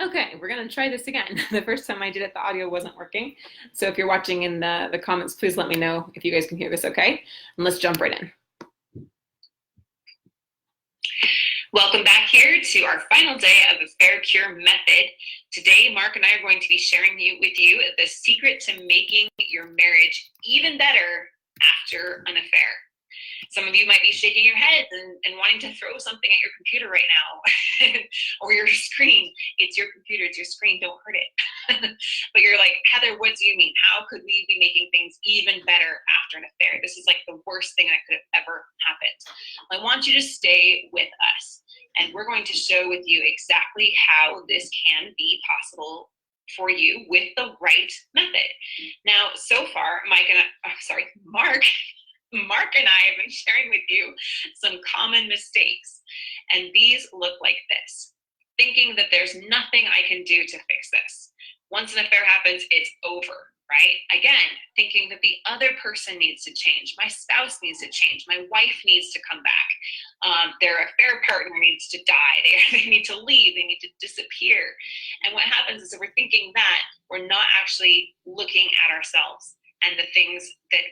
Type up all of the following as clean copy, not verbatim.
Okay, we're gonna try this again. The first time I did it, the audio wasn't working. So if you're watching in the comments, please let me know if you guys can hear this okay. And let's jump right in. Welcome back here to our final day of the Affair Cure Method. Today, Mark and I are going to be sharing with you the secret to making your marriage even better after an affair. Some of you might be shaking your heads and wanting to throw something at your computer right now or your screen. It's your computer, it's your screen, don't hurt it. But you're like, Heather, what do you mean? How could we be making things even better after an affair? This is like the worst thing that could have ever happened. I want you to stay with us, and we're going to show with you exactly how this can be possible for you with the right method. Now, so far, Mark and I have been sharing with you some common mistakes, and these look like this. Thinking that there's nothing I can do to fix this. Once an affair happens, it's over, right? Again, thinking that the other person needs to change. My spouse needs to change. My wife needs to come back. Their affair partner needs to die. They need to leave. They need to disappear. And what happens is that we're thinking that, we're not actually looking at ourselves and the things that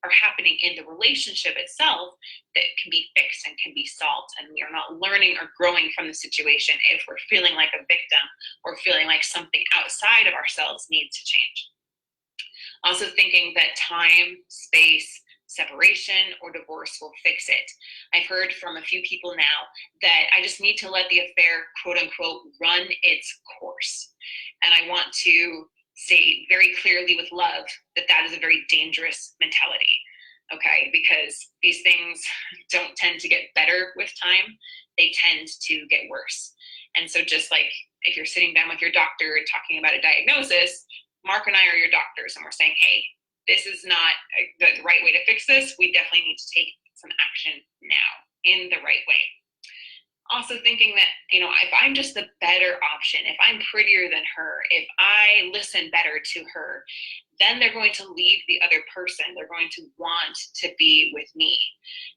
are happening in the relationship itself that can be fixed and can be solved. And we are not learning or growing from the situation if we're feeling like a victim or feeling like something outside of ourselves needs to change. Also thinking that time, space, separation, or divorce will fix it. I've heard from a few people now that I just need to let the affair, quote unquote, run its course. And I want to say very clearly with love that that is a very dangerous mentality, okay? Because these things don't tend to get better with time, they tend to get worse. And so just like if you're sitting down with your doctor and talking about a diagnosis, Mark and I are your doctors, and we're saying, hey, this is not the right way to fix this. We definitely need to take some action now in the right way. Also thinking that, if I'm just the better option, if I'm prettier than her, if I listen better to her, then they're going to leave the other person. They're going to want to be with me.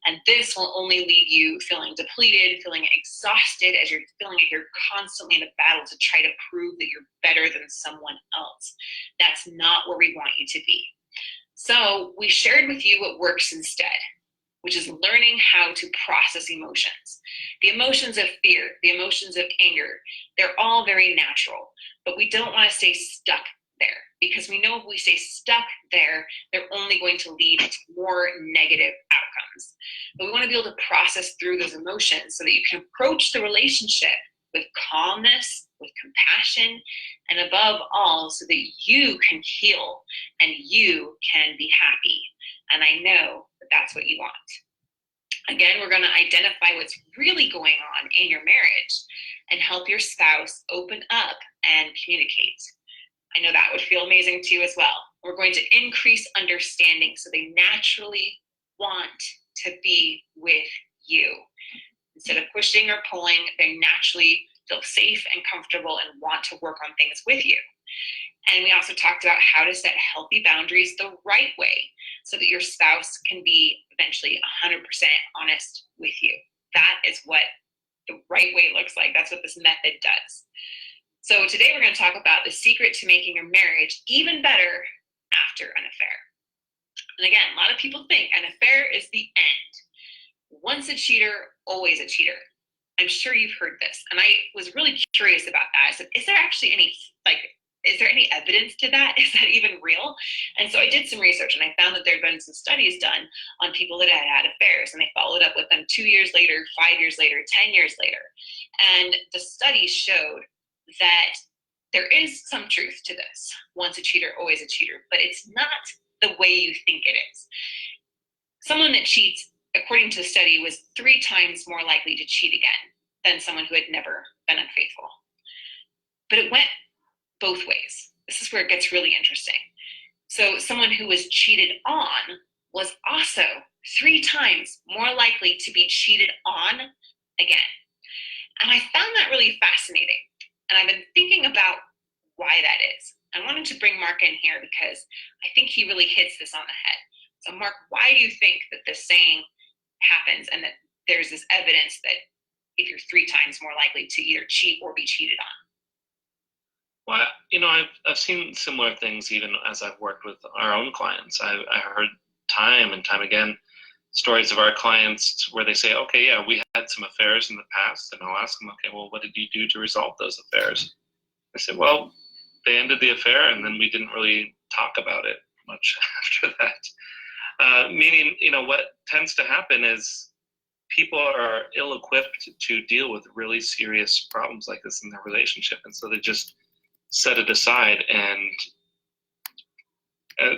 And this will only leave you feeling depleted, feeling exhausted as you're feeling like you're constantly in a battle to try to prove that you're better than someone else. That's not where we want you to be. So we shared with you what works instead, which is learning how to process emotions. The emotions of fear, the emotions of anger, they're all very natural, but we don't want to stay stuck there, because we know if we stay stuck there, they're only going to lead to more negative outcomes. But we want to be able to process through those emotions so that you can approach the relationship with calmness, with compassion, and above all, so that you can heal and you can be happy. And I know that that's what you want. Again, we're going to identify what's really going on in your marriage and help your spouse open up and communicate. I know that would feel amazing to you as well. We're going to increase understanding so they naturally want to be with you. Instead of pushing or pulling, they naturally feel safe and comfortable and want to work on things with you. And we also talked about how to set healthy boundaries the right way so that your spouse can be eventually 100% honest with you. That is what the right way looks like. That's what this method does. So today we're going to talk about the secret to making your marriage even better after an affair. And again, a lot of people think an affair is the end. Once a cheater, always a cheater. I'm sure you've heard this. And I was really curious about that. I said, is there actually is there any evidence to that? Is that even real? And so I did some research, and I found that there had been some studies done on people that had had affairs, and they followed up with them 2 years later, 5 years later, 10 years later. And the studies showed that there is some truth to this. Once a cheater, always a cheater, but it's not the way you think it is. Someone that cheats, according to the study, was 3 times more likely to cheat again than someone who had never been unfaithful. But it went both ways. This is where it gets really interesting. So someone who was cheated on was also 3 times more likely to be cheated on again. And I found that really fascinating. And I've been thinking about why that is. I wanted to bring Mark in here because I think he really hits this on the head. So Mark, why do you think that this saying happens and that there's this evidence that if you're 3 times more likely to either cheat or be cheated on? I've seen similar things even as I've worked with our own clients. I heard time and time again stories of our clients where they say, okay, yeah, we had some affairs in the past, and I'll ask them, okay, well, what did you do to resolve those affairs? I said, well, they ended the affair, and then we didn't really talk about it much after that. Meaning, what tends to happen is people are ill-equipped to deal with really serious problems like this in their relationship, and so they just set it aside, and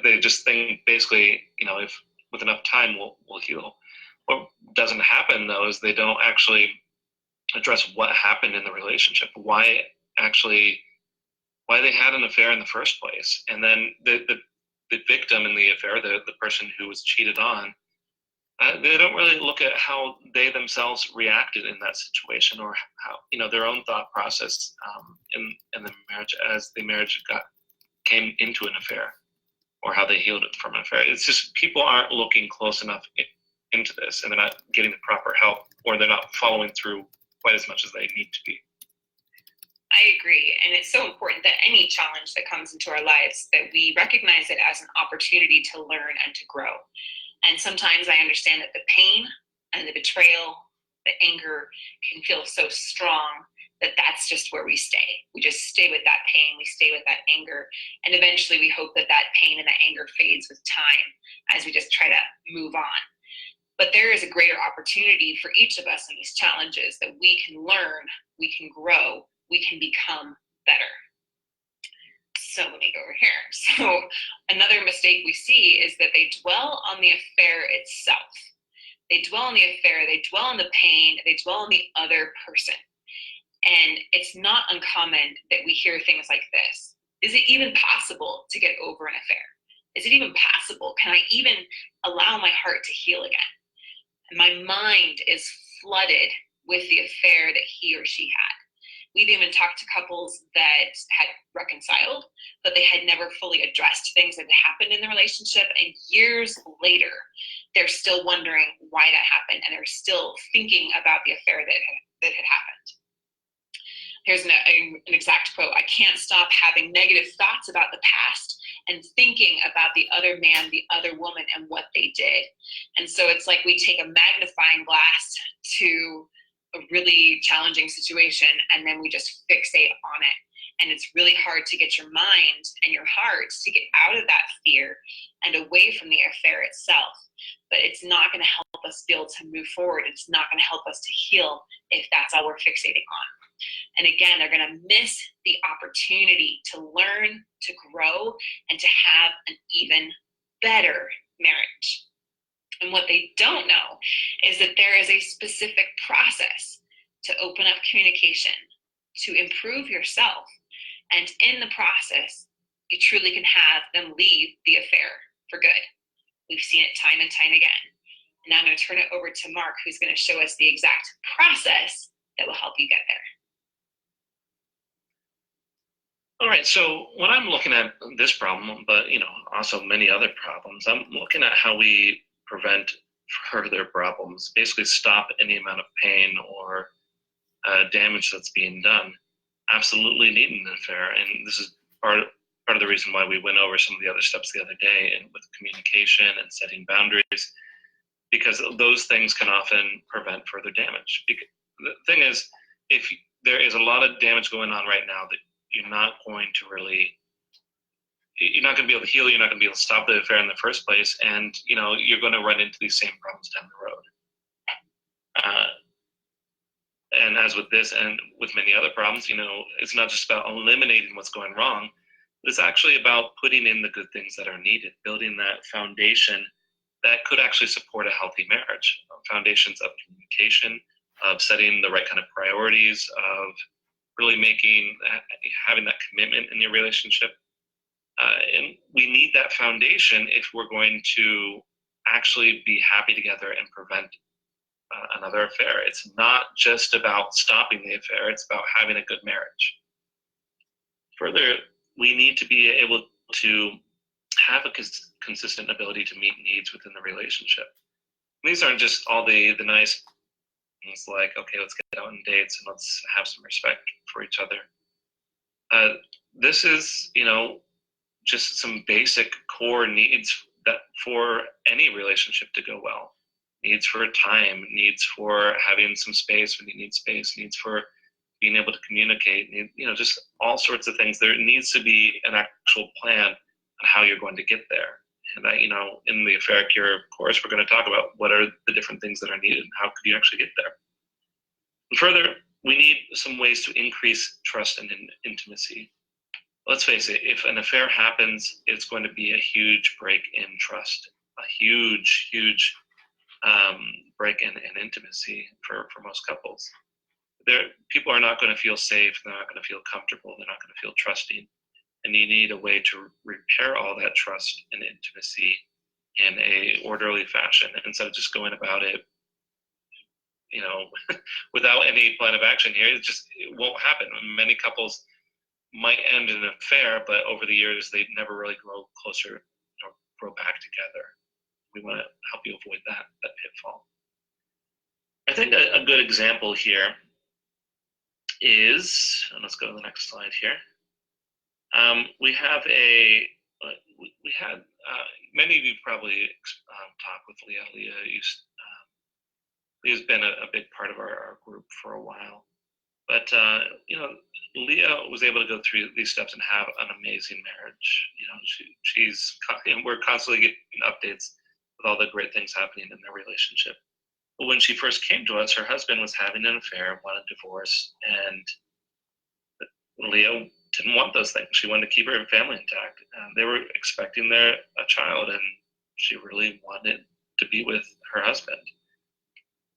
they just think basically, if with enough time we'll heal. What doesn't happen though is they don't actually address what happened in the relationship, why they had an affair in the first place, and then the victim in the affair, the person who was cheated on, they don't really look at how they themselves reacted in that situation, or how their own thought process in the marriage as the marriage came into an affair, or how they healed it from an affair. It's just people aren't looking close enough into this, and they're not getting the proper help, or they're not following through quite as much as they need to be. I agree. And it's so important that any challenge that comes into our lives, that we recognize it as an opportunity to learn and to grow. And sometimes I understand that the pain and the betrayal, the anger can feel so strong that that's just where we stay. We just stay with that pain, we stay with that anger, and eventually we hope that that pain and that anger fades with time as we just try to move on. But there is a greater opportunity for each of us in these challenges, that we can learn, we can grow, we can become better. So let me go over here. So another mistake we see is that they dwell on the affair itself. They dwell on the affair, they dwell on the pain, they dwell on the other person. And it's not uncommon that we hear things like this. Is it even possible to get over an affair? Is it even possible? Can I even allow my heart to heal again? And my mind is flooded with the affair that he or she had. We've even talked to couples that had reconciled, but they had never fully addressed things that had happened in the relationship. And years later, they're still wondering why that happened, and they're still thinking about the affair that had happened. Here's an exact quote. I can't stop having negative thoughts about the past and thinking about the other man, the other woman, and what they did. And so it's like we take a magnifying glass to a really challenging situation, and then we just fixate on it. And it's really hard to get your mind and your heart to get out of that fear and away from the affair itself. But it's not going to help us be able to move forward. It's not going to help us to heal if that's all we're fixating on. And again, they're going to miss the opportunity to learn, to grow, and to have an even better marriage. And what they don't know is that there is a specific process to open up communication, to improve yourself. And in the process, you truly can have them leave the affair for good. We've seen it time and time again. And now I'm going to turn it over to Mark, who's going to show us the exact process that will help you get there. All right, so when I'm looking at this problem, but also many other problems, I'm looking at how we prevent further problems, basically stop any amount of pain or damage that's being done. Absolutely needing an affair, and this is part of the reason why we went over some of the other steps the other day, and with communication and setting boundaries, because those things can often prevent further damage. The thing is, if there is a lot of damage going on right now that you're not going to be able to heal, you're not going to be able to stop the affair in the first place, and you're going to run into these same problems down the road. And as with this and with many other problems, it's not just about eliminating what's going wrong, but it's actually about putting in the good things that are needed, building that foundation that could actually support a healthy marriage. Foundations of communication, of setting the right kind of priorities, of really having that commitment in your relationship. And we need that foundation if we're going to actually be happy together and prevent another affair. It's not just about stopping the affair, it's about having a good marriage. Further, we need to be able to have a consistent ability to meet needs within the relationship. And these aren't just all the nice things like, okay, let's get out on dates and let's have some respect for each other. this is, just some basic core needs that for any relationship to go well. Needs for time, needs for having some space when you need space, needs for being able to communicate, just all sorts of things. There needs to be an actual plan on how you're going to get there. And in the Affair Cure course, we're going to talk about what are the different things that are needed and how could you actually get there. And further, we need some ways to increase trust and intimacy. Let's face it, if an affair happens, it's going to be a huge break in trust, a huge, huge break in intimacy for most couples. People are not going to feel safe, they're not going to feel comfortable, they're not going to feel trusting. And you need a way to repair all that trust and intimacy in a orderly fashion instead of just going about it, without any plan of action here. It won't happen. Many couples might end in an affair, but over the years, they never really grow closer or grow back together. We want to help you avoid that pitfall. I think a good example here is, and let's go to the next slide here. We had many of you probably talked with Leah. Leah's been a big part of our group for a while, but Leah was able to go through these steps and have an amazing marriage. We're constantly getting updates with all the great things happening in their relationship. But when she first came to us, her husband was having an affair, wanted a divorce, and Leah didn't want those things. She wanted to keep her family intact. They were expecting a child, and she really wanted to be with her husband.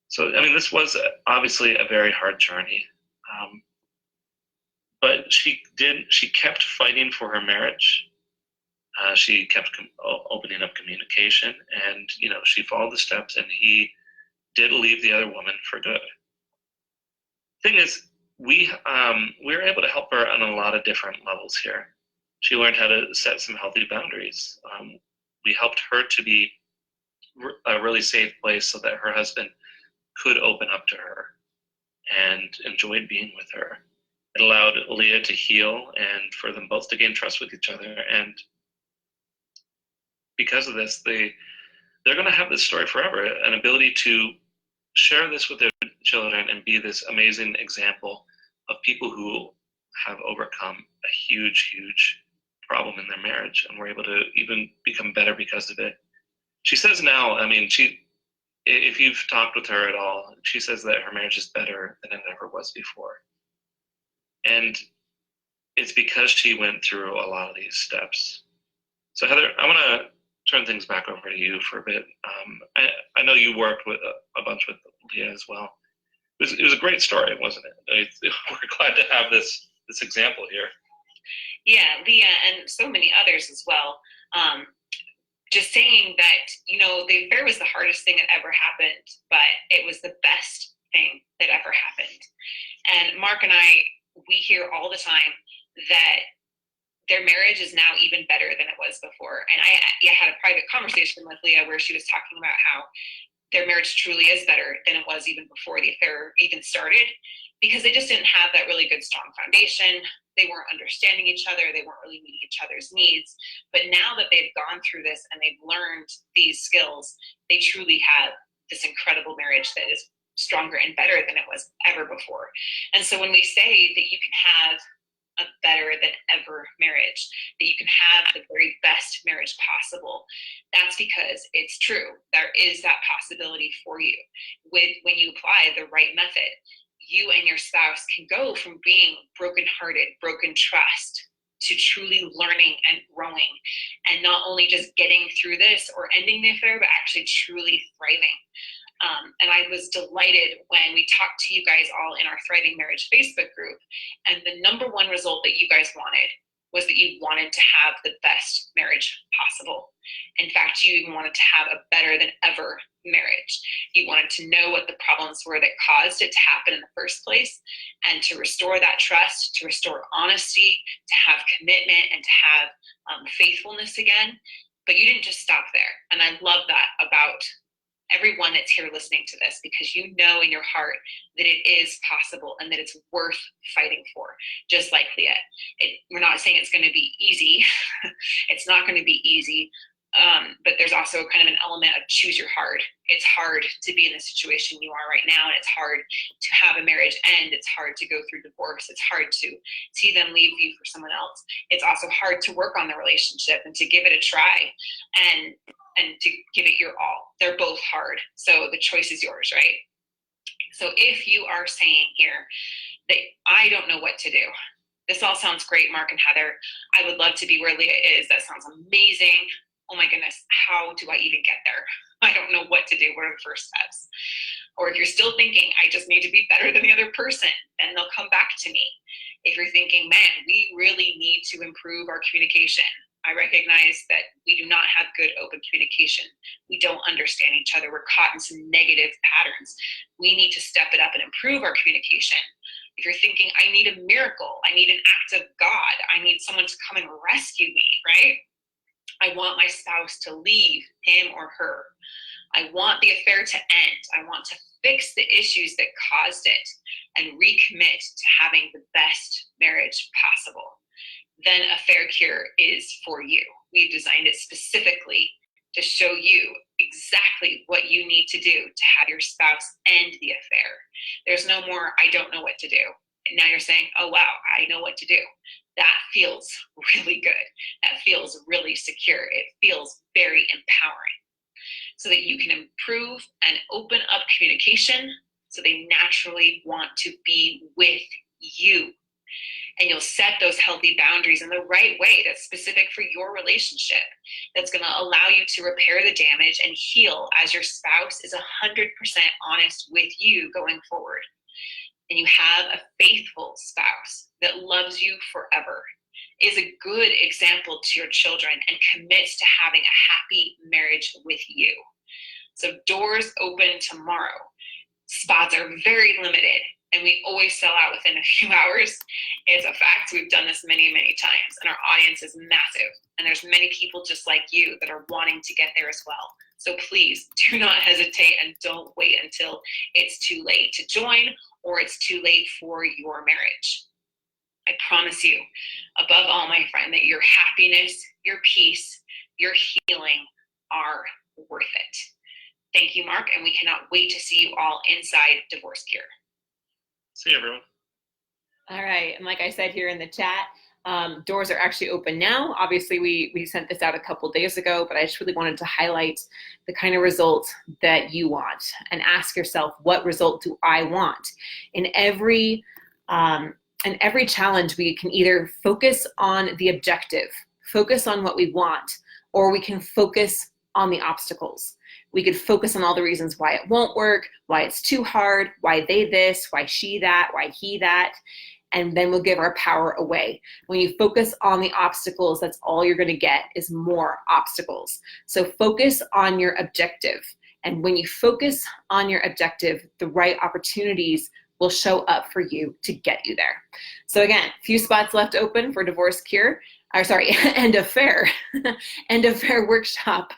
So, this was obviously a very hard journey. But she kept fighting for her marriage. She kept opening up communication, and, she followed the steps, and he did leave the other woman for good. Thing is, we were able to help her on a lot of different levels here. She learned how to set some healthy boundaries. We helped her to be a really safe place so that her husband could open up to her and enjoyed being with her. It allowed Leah to heal and for them both to gain trust with each other. And because of this, they're going to have this story forever, an ability to share this with their children and be this amazing example of people who have overcome a huge, huge problem in their marriage and were able to even become better because of it. She says now, if you've talked with her at all, she says that her marriage is better than it ever was before. And it's because she went through a lot of these steps. So Heather, I want to turn things back over to you for a bit. I know you worked with a bunch with Leah as well. It was a great story, wasn't it? We're glad to have this example here. Yeah, Leah and so many others as well. Just saying that, the affair was the hardest thing that ever happened, but it was the best thing that ever happened. And Mark and I, we hear all the time that their marriage is now even better than it was before. And I had a private conversation with Leah where she was talking about how their marriage truly is better than it was even before the affair even started, because they just didn't have that really good, strong foundation. They weren't understanding each other. They weren't really meeting each other's needs. But now that they've gone through this and they've learned these skills, they truly have this incredible marriage that is stronger and better than it was ever before. And so when we say that you can have a better than ever marriage, that you can have the very best marriage possible, that's because it's true. There is that possibility for you. When you apply the right method, you and your spouse can go from being brokenhearted, broken trust, to truly learning and growing, and not only just getting through this or ending the affair, but actually truly thriving. And I was delighted when we talked to you guys all in our Thriving Marriage Facebook group, and the number one result that you guys wanted was that you wanted to have the best marriage possible. In fact, you even wanted to have a better than ever marriage. You wanted to know what the problems were that caused it to happen in the first place, and to restore that trust, to restore honesty, to have commitment, and to have faithfulness again. But you didn't just stop there. And I love that about everyone that's here listening to this, because you know in your heart that it is possible and that it's worth fighting for. Just like Leah, we're not saying it's going to be easy. It's not going to be easy. But there's also kind of an element of choose your heart. It's hard to be in the situation you are right now, and it's hard to have a marriage end. It's hard to go through divorce. It's hard to see them leave you for someone else. It's also hard to work on the relationship and to give it a try and to give it your all. They're both hard. So the choice is yours, right? So if you are saying here that I don't know what to do, this all sounds great, Mark and Heather. I would love to be where Leah is. That sounds amazing. Oh my goodness, how do I even get there? I don't know what to do. What are the first steps? Or if you're still thinking, I just need to be better than the other person, then they'll come back to me. If you're thinking, man, we really need to improve our communication. I recognize that we do not have good open communication. We don't understand each other. We're caught in some negative patterns. We need to step it up and improve our communication. If you're thinking, I need a miracle, I need an act of God, I need someone to come and rescue me, right? I want my spouse to leave him or her. I want the affair to end. I want to fix the issues that caused it and recommit to having the best marriage possible. Then Affair Cure is for you. We've designed it specifically to show you exactly what you need to do to have your spouse end the affair. There's no more, I don't know what to do. And now you're saying, oh, wow, I know what to do. That feels really good. That feels really secure. It feels very empowering, so that you can improve and open up communication so they naturally want to be with you. And you'll set those healthy boundaries in the right way that's specific for your relationship, that's going to allow you to repair the damage and heal as your spouse is 100% honest with you going forward. And you have a faithful spouse that loves you forever, is a good example to your children, and commits to having a happy marriage with you. So doors open tomorrow. Spots are very limited, and we always sell out within a few hours. It's a fact. We've done this many, many times, and our audience is massive. And there's many people just like you that are wanting to get there as well. So please do not hesitate, and don't wait until it's too late to join or it's too late for your marriage. I promise you, above all, my friend, that your happiness, your peace, your healing are worth it. Thank you, Mark, and we cannot wait to see you all inside Divorce Cure. See you, everyone. All right, and like I said here in the chat, doors are actually open now. Obviously, we sent this out a couple days ago, but I just really wanted to highlight the kind of result that you want, and ask yourself, what result do I want? In every challenge, we can either focus on the objective, focus on what we want, or we can focus on the obstacles. We could focus on all the reasons why it won't work, why it's too hard, why they this, why she that, why he that, and then we'll give our power away. When you focus on the obstacles, that's all you're gonna get is more obstacles. So focus on your objective. And when you focus on your objective, the right opportunities will show up for you to get you there. So again, few spots left open for Divorce Cure. End of Fair. End of Fair workshop.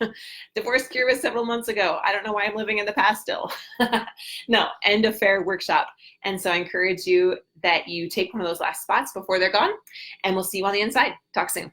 Divorce Cure was several months ago. I don't know why I'm living in the past still. No, End of Fair workshop. And so I encourage you that you take one of those last spots before they're gone, and we'll see you on the inside. Talk soon.